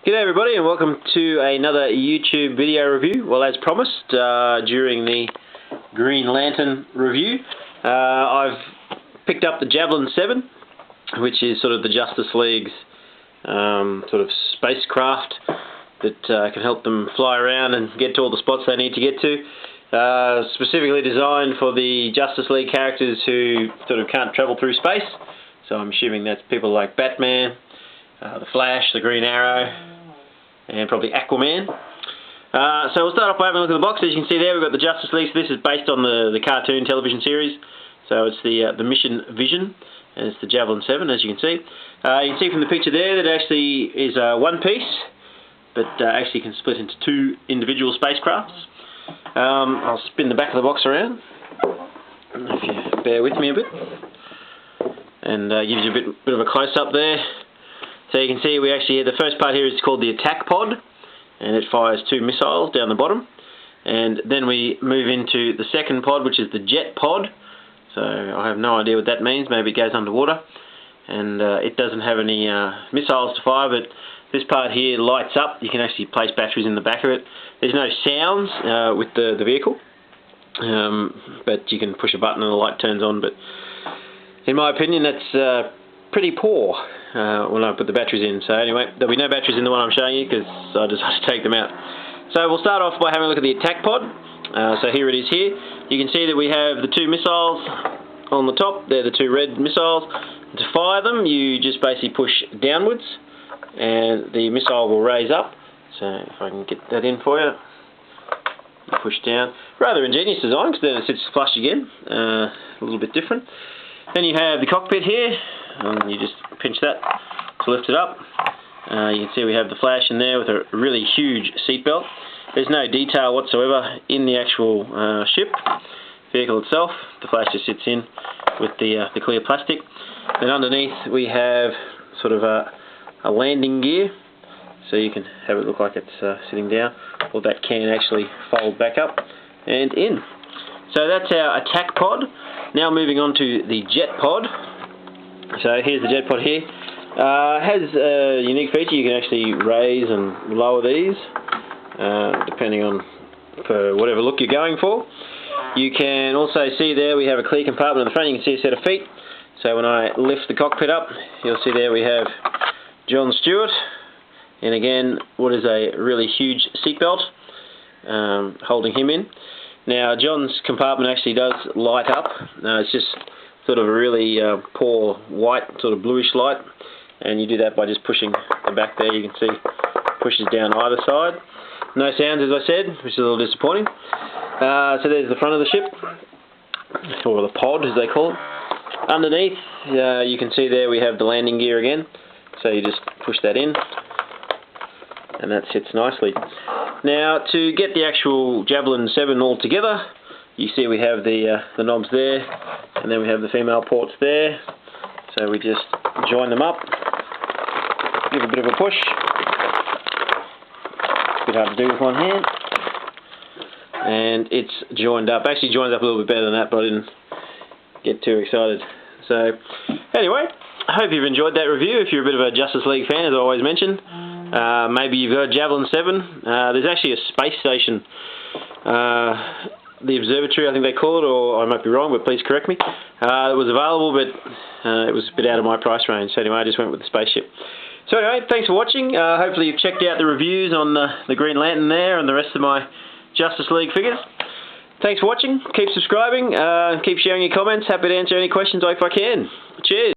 G'day everybody and welcome to another YouTube video review. Well, as promised during the Green Lantern review, I've picked up the Javelin 7, which is sort of the Justice League's sort of spacecraft that can help them fly around and get to all the spots they need to get to. Specifically designed for the Justice League characters who sort of can't travel through space. So I'm assuming that's people like Batman, the Flash, the Green Arrow, and probably Aquaman. So we'll start off by having a look at the box. As you can see there, we've got the Justice League. So this is based on the cartoon television series. So it's the Mission Vision, and it's the Javelin 7, as you can see. You can see from the picture there that it actually is one piece, but actually can split into two individual spacecrafts. I'll spin the back of the box around, if you bear with me a bit, and gives you a bit of a close-up there. So you can see we actually, the first part here is called the attack pod, and it fires two missiles down the bottom. And then we move into the second pod, which is the jet pod. So I have no idea what that means. Maybe it goes underwater. And it doesn't have any missiles to fire, but this part here lights up. You can actually place batteries in the back of it. There's no sounds with the vehicle, but you can push a button and the light turns on. But in my opinion, that's pretty poor when I put the batteries in. So anyway, there'll be no batteries in the one I'm showing you because I decided to take them out. So we'll start off by having a look at the attack pod. So here it is here. You can see that we have the two missiles on the top. They're the two red missiles. To fire them, you just basically push downwards and the missile will raise up. So if I can get that in for you. You push down. Rather ingenious design because then it sits flush again. A little bit different. Then you have the cockpit here, and you just pinch that to lift it up. You can see we have the Flash in there with a really huge seatbelt. There's no detail whatsoever in the actual ship vehicle itself. The Flash just sits in with the clear plastic. Then underneath we have sort of a landing gear, so you can have it look like it's sitting down, or that can actually fold back up and in. So that's our attack pod. Now moving on to the jet pod. So here's the jet pod here. It has a unique feature. You can actually raise and lower these depending on for whatever look you're going for. You can also see there we have a clear compartment in the front. You can see a set of feet. So when I lift the cockpit up, you'll see there we have John Stewart, and again what is a really huge seatbelt holding him in. Now John's compartment actually does light up. It's just sort of a really poor white, sort of bluish light, and you do that by just pushing the back there. You can see pushes down either side. No sounds, as I said, which is a little disappointing. So there's the front of the ship, or the pod as they call it. Underneath you can see there we have the landing gear again, so you just push that in and that sits nicely. Now to get the actual Javelin 7 all together, you see we have the knobs there, and then we have the female ports there. So we just join them up, give a bit of a push. It's a bit hard to do with one hand. And it's joined up. Actually joins up a little bit better than that, but I didn't get too excited. So anyway, I hope you've enjoyed that review. If you're a bit of a Justice League fan, as I always mention, maybe you've heard Javelin 7. There's actually a space station, the observatory I think they call it, or I might be wrong, but please correct me. It was available, but it was a bit out of my price range, so anyway I just went with the spaceship. So anyway, thanks for watching. Hopefully you've checked out the reviews on the Green Lantern there and the rest of my Justice League figures. Thanks for watching, keep subscribing, keep sharing your comments, happy to answer any questions if I can. Cheers!